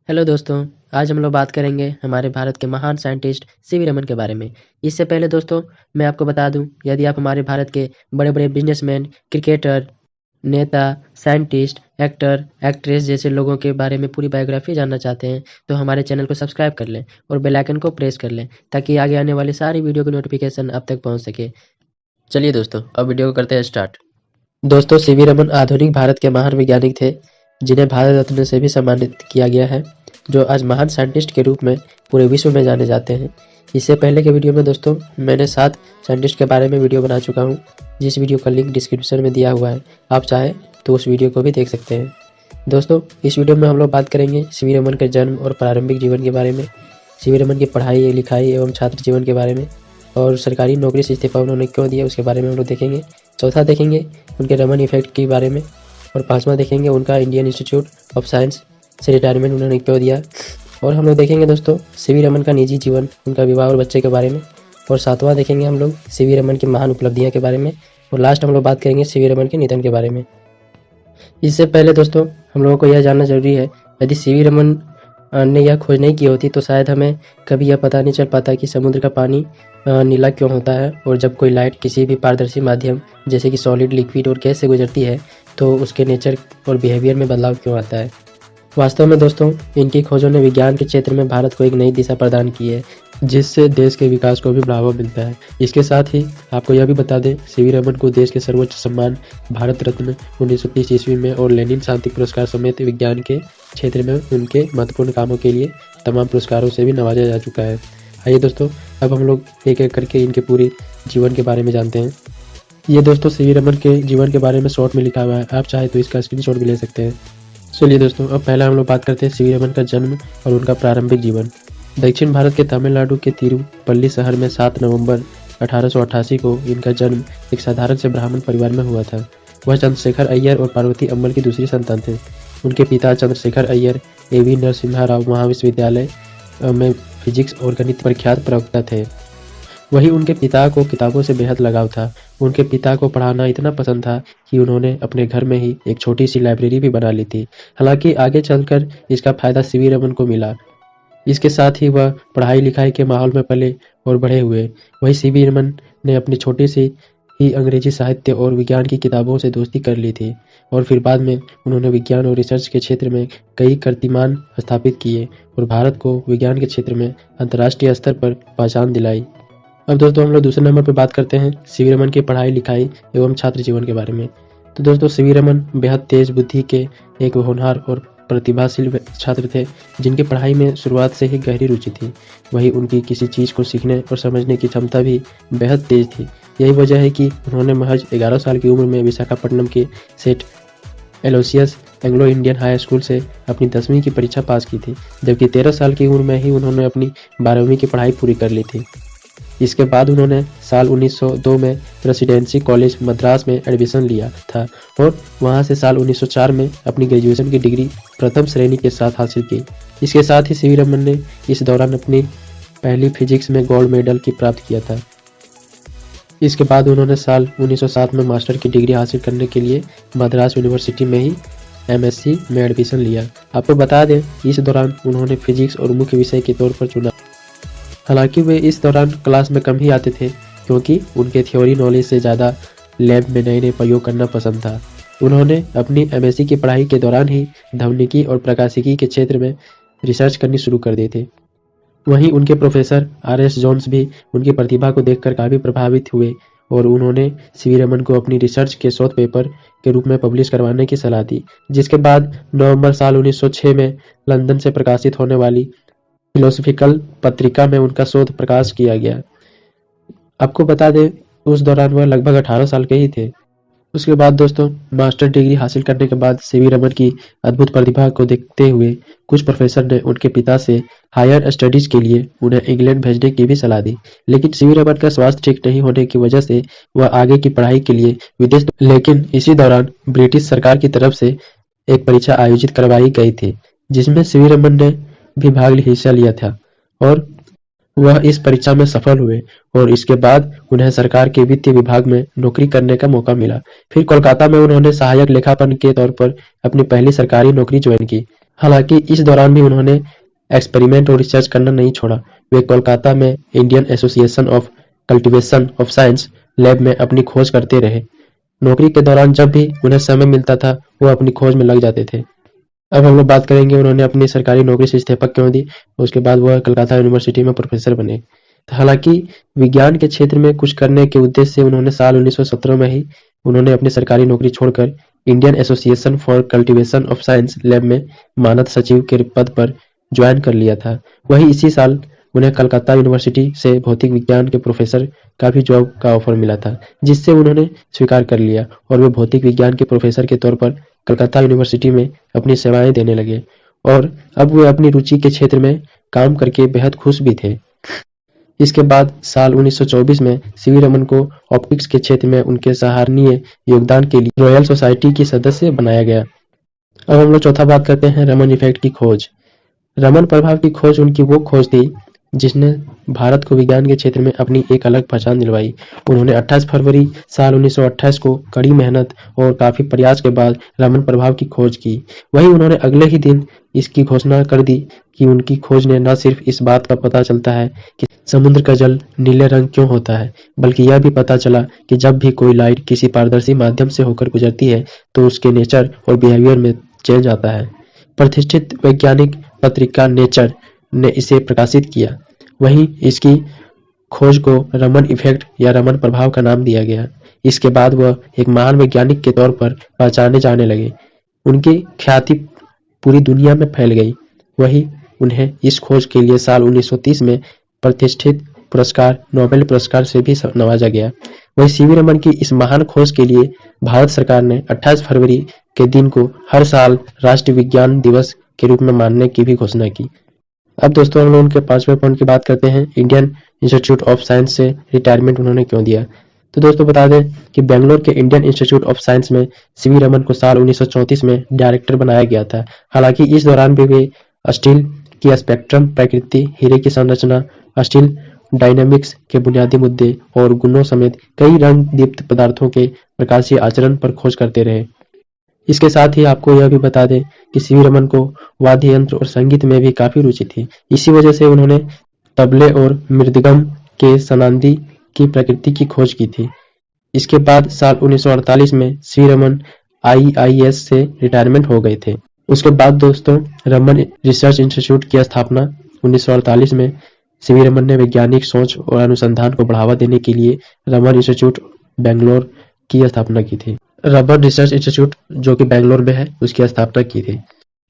Hello दोस्तों। आज हम लोग बात करेंगे हमारे भारत के महान साइंटिस्ट सीवी रमन के बारे में। इससे पहले दोस्तों मैं आपको बता दूं, यदि आप हमारे भारत के बड़े बड़े बिजनेसमैन, क्रिकेटर, नेता, साइंटिस्ट, एक्टर, एक्ट्रेस जैसे लोगों के बारे में पूरी बायोग्राफी जानना चाहते हैं तो हमारे चैनल को सब्सक्राइब कर लें और बेल आइकन को प्रेस कर लें ताकि आगे आने वाली सारी वीडियो की नोटिफिकेशन आप तक पहुंच सके। चलिए दोस्तों, अब वीडियो को करते हैं स्टार्ट। दोस्तों, सीवी रमन आधुनिक भारत के महान वैज्ञानिक थे जिन्हें भारत रत्न से भी सम्मानित किया गया है, जो आज महान साइंटिस्ट के रूप में पूरे विश्व में जाने जाते हैं। इससे पहले के वीडियो में दोस्तों मैंने 7 साइंटिस्ट के बारे में वीडियो बना चुका हूं, जिस वीडियो का लिंक डिस्क्रिप्शन में दिया हुआ है। आप चाहे तो उस वीडियो को भी देख सकते हैं। दोस्तों, इस वीडियो में हम लोग बात करेंगे सीवी रमन के जन्म और प्रारंभिक जीवन के बारे में, सीवी रमन की पढ़ाई लिखाई एवं छात्र जीवन के बारे में, और सरकारी नौकरी से इस्तीफा उन्होंने क्यों दिया उसके बारे में हम लोग देखेंगे। चौथा देखेंगे उनके रमन इफेक्ट के बारे में, और 5वां देखेंगे उनका इंडियन इंस्टीट्यूट ऑफ साइंस से रिटायरमेंट उन्होंने क्यों दिया। और हम लोग देखेंगे दोस्तों सीवी रमन का निजी जीवन, उनका विवाह और बच्चे के बारे में। और 7वां देखेंगे हम लोग सीवी रमन की महान उपलब्धियां के बारे में। और लास्ट हम लोग बात करेंगे सीवी रमन के निधन के बारे में। इससे पहले दोस्तों हम लोगों को यह जानना जरूरी है, यदि सीवी रमन ने यह खोज नहीं की होती तो शायद हमें कभी यह पता नहीं चल पाता कि समुद्र का पानी नीला क्यों होता है, और जब कोई लाइट किसी भी पारदर्शी माध्यम जैसे कि सॉलिड, लिक्विड और गैस से गुजरती है तो उसके नेचर और बिहेवियर में बदलाव क्यों आता है। वास्तव में दोस्तों इनकी खोजों ने विज्ञान के क्षेत्र में भारत को एक नई दिशा प्रदान की है, जिससे देश के विकास को भी बढ़ावा मिलता है। इसके साथ ही आपको यह भी बता दें, सीवी रमन को देश के सर्वोच्च सम्मान भारत रत्न 1930 ईस्वी में और लेनिन शांति पुरस्कार समेत विज्ञान के क्षेत्र में उनके महत्वपूर्ण कामों के लिए तमाम पुरस्कारों से भी नवाजा जा चुका है। आइए दोस्तों, अब हम लोग एक एक करके इनके पूरे जीवन के बारे में जानते हैं। ये दोस्तों सीवी रमन के जीवन के बारे में शॉर्ट में लिखा हुआ है, आप चाहे तो इसका स्क्रीनशॉट भी ले सकते हैं। चलिए दोस्तों, अब पहला हम लोग बात करते हैं सीवी रमन का जन्म और उनका प्रारंभिक जीवन। दक्षिण भारत के तमिलनाडु के तिरुपल्ली शहर में 7 नवंबर 1888 को इनका जन्म एक साधारण से ब्राह्मण परिवार में हुआ था। वह चंद्रशेखर अय्यर और पार्वती अम्मल की दूसरी संतान थे। उनके पिता चंद्रशेखर अय्यर एवी नरसिम्हा राव महाविश्वविद्यालय में फिजिक्स और गणित प्रख्यात प्रवक्ता थे। वहीं उनके पिता को किताबों से बेहद लगाव था। उनके पिता को पढ़ाना इतना पसंद था कि उन्होंने अपने घर में ही एक छोटी सी लाइब्रेरी भी बना ली थी। हालांकि आगे चलकर इसका फायदा सीवी रमन को मिला। इसके साथ ही वह पढ़ाई लिखाई के माहौल में पले और बड़े हुए। वहीं सीवी रमन ने अपनी छोटी सी ही अंग्रेजी साहित्य और विज्ञान की किताबों से दोस्ती कर ली थी, और फिर बाद में उन्होंने विज्ञान और रिसर्च के क्षेत्र में कई कीर्तिमान स्थापित किए और भारत को विज्ञान के क्षेत्र में अंतर्राष्ट्रीय स्तर पर पहचान दिलाई। अब दोस्तों हम लोग दूसरे नंबर पर बात करते हैं सीवी रमन की पढ़ाई लिखाई एवं छात्र जीवन के बारे में। तो दोस्तों सीवी रमन बेहद तेज बुद्धि के एक होनहार और प्रतिभाशील छात्र थे, जिनकी पढ़ाई में शुरुआत से ही गहरी रुचि थी। वहीं उनकी किसी चीज़ को सीखने और समझने की क्षमता भी बेहद तेज थी। यही वजह है कि उन्होंने महज 11 साल की उम्र में विशाखापट्टनम के Saint Aloysius Anglo Indian high school से अपनी 10वीं की परीक्षा पास की थी, जबकि 13 साल की उम्र में ही उन्होंने अपनी 12वीं की पढ़ाई पूरी कर ली थी। इसके बाद उन्होंने साल 1902 में प्रेसिडेंसी कॉलेज मद्रास में एडमिशन लिया था और वहां से साल 1904 में अपनी ग्रेजुएशन की डिग्री प्रथम श्रेणी के साथ हासिल की। इसके साथ ही सीवी रमन ने इस दौरान अपनी पहली फिजिक्स में गोल्ड मेडल की प्राप्त किया था। इसके बाद उन्होंने साल 1907 में मास्टर की डिग्री हासिल करने के लिए मद्रास यूनिवर्सिटी में ही MSc में एडमिशन लिया। आपको बता दें, इस दौरान उन्होंने फिजिक्स और मुख्य विषय के तौर पर चुना। हालांकि वे इस दौरान क्लास में कम ही आते थे, क्योंकि उनके थ्योरी नॉलेज से ज़्यादा लैब में नए नए प्रयोग करना पसंद था। उन्होंने अपनी MSc की पढ़ाई के दौरान ही ध्वनिकी और प्रकाशिकी के क्षेत्र में रिसर्च करनी शुरू कर दी थी। वहीं उनके प्रोफेसर RS जोन्स भी उनकी प्रतिभा को देखकर काफ़ी प्रभावित हुए और उन्होंने सीवी रमन को अपनी रिसर्च के शोध पेपर के रूप में पब्लिश करवाने की सलाह दी, जिसके बाद नवंबर साल 1906 में लंदन से प्रकाशित होने वाली फिलोसफिकल पत्रिका में उनका शोध प्रकाश किया गया। आपको बता दें, उस दौरान वह लगभग 18 साल के ही थे। उसके बाद दोस्तों मास्टर डिग्री हासिल करने के बाद सीवी रमन की अद्भुत प्रतिभा को देखते हुए कुछ प्रोफेसर ने उनके पिता से हायर स्टडीज के लिए उन्हें इंग्लैंड भेजने की भी सलाह दी, लेकिन सीवी रमन का स्वास्थ्य ठीक नहीं होने की वजह से वह आगे की पढ़ाई के लिए विदेश। लेकिन इसी दौरान ब्रिटिश सरकार की तरफ से एक परीक्षा आयोजित करवाई गई थी, जिसमें सीवी रमन ने भी हिस्सा लिया था और वह इस परीक्षा में सफल हुए और इसके बाद उन्हें सरकार के वित्तीय विभाग में नौकरी करने का मौका मिला। फिर कोलकाता में उन्होंने सहायक लेखापन के तौर पर अपनी पहली सरकारी नौकरी ज्वाइन की हालांकि इस दौरान भी उन्होंने एक्सपेरिमेंट और रिसर्च करना नहीं छोड़ा। वे कोलकाता में Indian association of cultivation of science lab में अपनी खोज करते रहे। नौकरी के दौरान जब भी उन्हें समय मिलता था, वो अपनी खोज में लग जाते थे। अब हम लोग बात करेंगे उन्होंने अपनी सरकारी नौकरी से इस्तीफा क्यों दी। उसके बाद वह कलकत्ता यूनिवर्सिटी में प्रोफेसर बने। हालांकि विज्ञान के क्षेत्र में कुछ करने के उद्देश्य से उन्होंने साल 1917 में ही उन्होंने अपनी सरकारी नौकरी छोड़कर Indian association for cultivation of science lab में मानद सचिव के पद पर ज्वाइन कर लिया था। वही इसी साल उन्हें कलकत्ता यूनिवर्सिटी से भौतिक विज्ञान के प्रोफेसर का भी जॉब का ऑफर मिला था, जिससे उन्होंने स्वीकार कर लिया और वे भौतिक विज्ञान के प्रोफेसर के तौर पर कलकत्ता यूनिवर्सिटी में अपनी सेवाएं देने लगे। और अब वे अपनी रुचि के क्षेत्र में काम करके बेहद खुश भी थे। इसके बाद साल 1924 में सीवी रमन को ऑप्टिक्स के क्षेत्र में उनके सराहनीय योगदान के लिए रॉयल सोसाइटी की सदस्य बनाया गया। अब हम लोग चौथा बात करते हैं रमन इफेक्ट की खोज। रमन प्रभाव की खोज उनकी वो खोज थी जिसने भारत को विज्ञान के क्षेत्र में अपनी एक अलग पहचान दिलवाई। उन्होंने 28 फरवरी साल 1928 को कड़ी मेहनत और काफी प्रयास के बाद रमन प्रभाव की खोज की। वहीं उन्होंने अगले ही दिन इसकी घोषणा कर दी कि उनकी खोज ने न सिर्फ इस बात का पता चलता है कि समुद्र का जल नीले रंग क्यों होता है, बल्कि यह भी पता चला कि जब भी कोई लाइट किसी पारदर्शी माध्यम से होकर गुजरती है तो उसके नेचर और बिहेवियर में चेंज आता है। प्रतिष्ठित वैज्ञानिक पत्रिका नेचर ने इसे प्रकाशित किया। वहीं इसकी खोज को रमन इफेक्ट या रमन प्रभाव का नाम दिया गया। इसके बाद वह एक महान वैज्ञानिक के तौर पर पहचाने जाने लगे। उनकी ख्याति पूरी दुनिया में फैल गई। वही उन्हें इस खोज के लिए साल 1930 में प्रतिष्ठित पुरस्कार नोबेल पुरस्कार से भी नवाजा गया। वही सीवी रमन की इस महान खोज के लिए भारत सरकार ने 28 फरवरी के दिन को हर साल राष्ट्रीय विज्ञान दिवस के रूप में मानने की भी घोषणा की। अब दोस्तों हम लोग उनके 5वें पॉइंट की बात करते हैं, इंडियन इंस्टीट्यूट ऑफ साइंस से रिटायरमेंट उन्होंने क्यों दिया। तो दोस्तों बता दें कि बेंगलोर के इंडियन इंस्टीट्यूट ऑफ साइंस में सीवी रमन को साल 1934 में डायरेक्टर बनाया गया था। हालांकि इस दौरान भी वे स्टील की स्पेक्ट्रम प्रकृति, हीरे की संरचना, स्टील डायनेमिक्स के बुनियादी मुद्दे और गुणों समेत कई रंग दीप्त पदार्थों के प्रकाशीय आचरण पर खोज करते रहे। इसके साथ ही आपको यह भी बता दें कि सीवी रमन को वाद्य यंत्र और संगीत में भी काफी रुचि थी। इसी वजह से उन्होंने तबले और मृदंगम के सनांदी की प्रकृति की खोज की थी। इसके बाद साल 1948 में सीवी रमन IIS से रिटायरमेंट हो गए थे। उसके बाद दोस्तों रमन रिसर्च इंस्टीट्यूट की स्थापना 1948 में सीवी रमन ने वैज्ञानिक सोच और अनुसंधान को बढ़ावा देने के लिए रमन इंस्टीट्यूट बेंगलोर की स्थापना की थी। रमन रिसर्च इंस्टीट्यूट जो कि बेंगलोर में है उसकी स्थापना की थी।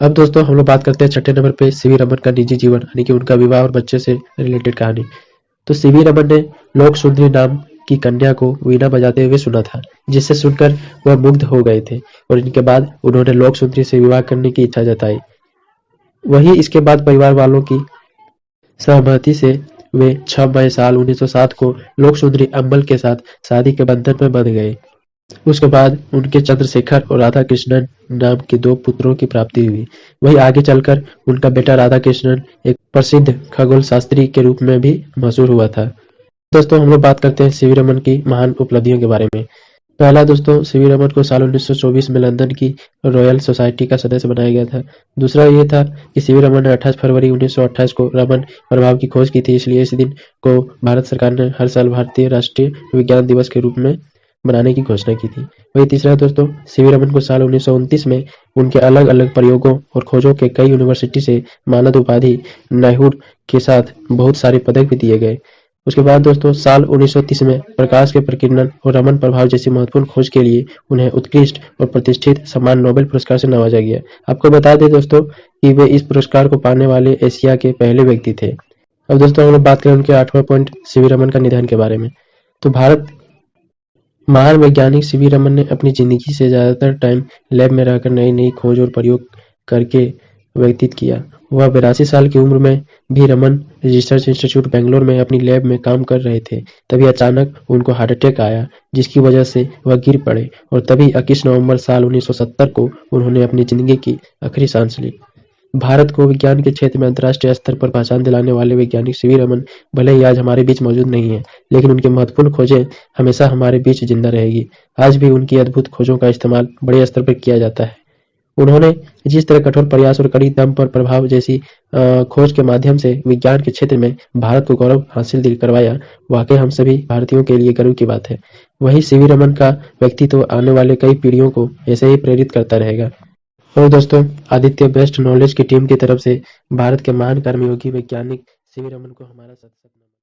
अब दोस्तों हम लोग बात करते हैं छठे नंबर पे सीवी रमन का निजी जीवन यानी कि उनका विवाह और बच्चे से रिलेटेड कहानी। तो सीवी रमन ने लोक सुंदरी नाम की कन्या को वीणा बजाते हुए सुना था, जिससे सुनकर वह मुग्ध हो गए थे और इनके बाद उन्होंने लोक सुंदरी से विवाह करने की इच्छा जताई। वही इसके बाद परिवार वालों की सहमति से वे 6 मई साल 1907 को लोक सुंदरी अम्बल के साथ शादी के बंधन में बंध गए। उसके बाद उनके चंद्रशेखर और राधा कृष्णन नाम के 2 पुत्रों की प्राप्ति हुई। वही आगे चलकर उनका बेटा राधा कृष्णन एक प्रसिद्ध खगोल शास्त्री के रूप में भी मशहूर हुआ था। दोस्तों हम लोग बात करते हैं सीवी रमन की महान उपलब्धियों के बारे में। पहला दोस्तों सीवी रमन को साल 1924 में लंदन की रॉयल सोसाइटी का सदस्य बनाया गया था। दूसरा ये था कि सीवी रमन ने 28 फरवरी 1928 को रमन प्रभाव की खोज की थी, इसलिए इस दिन को भारत सरकार ने हर साल भारतीय राष्ट्रीय विज्ञान दिवस के रूप में बनाने की घोषणा की थी। वही तीसरा दोस्तों सीवी रमन को साल 1929 में उनके अलग अलग प्रयोगों और खोजों के कई यूनिवर्सिटी से मानद उपाधि नाइटहुड के साथ बहुत सारे पदक भी दिए गए। उसके बाद दोस्तों साल 1930 में प्रकाश के प्रकीर्णन और रमन प्रभाव जैसी महत्वपूर्ण खोज के लिए उन्हें उत्कृष्ट और प्रतिष्ठित सम्मान नोबेल पुरस्कार से नवाजा गया। आपको बता दें दोस्तों कि वे इस पुरस्कार को पाने वाले एशिया के पहले व्यक्ति थे। अब दोस्तों हम लोग बात करें उनके 8वां पॉइंट सीवी रमन का निधन के बारे में। तो भारत महान वैज्ञानिक सीवी रमन ने अपनी जिंदगी से ज्यादातर टाइम लैब में रहकर नई नई खोज और प्रयोग करके व्यतीत किया। वह 82 साल की उम्र में भी रमन रिसर्च इंस्टीट्यूट बेंगलोर में अपनी लैब में काम कर रहे थे। तभी अचानक उनको हार्ट अटैक आया, जिसकी वजह से वह गिर पड़े और तभी 21 नवंबर साल 1970 को उन्होंने अपनी जिंदगी की आखिरी सांस ली। भारत को विज्ञान के क्षेत्र में अंतर्राष्ट्रीय स्तर पर पहचान दिलाने वाले वैज्ञानिक सीवी रमन भले ही आज हमारे बीच मौजूद नहीं है, लेकिन उनकी महत्वपूर्ण खोजें हमेशा हमारे बीच जिंदा रहेगी। आज भी उनकी अद्भुत खोजों का इस्तेमाल बड़े स्तर पर किया जाता है। उन्होंने जिस तरह कठोर प्रयास और कड़ी दम पर प्रभाव जैसी खोज के माध्यम से विज्ञान के क्षेत्र में भारत को गौरव हासिल करवाया, वाकई हम सभी भारतीयों के लिए गर्व की बात है। वही सीवी रमन का व्यक्तित्व आने वाले कई पीढ़ियों को ऐसे ही प्रेरित करता रहेगा। और दोस्तों, आदित्य बेस्ट नॉलेज की टीम की तरफ से भारत के महान कर्मयोगी वैज्ञानिक सीवी रमन को हमारा सत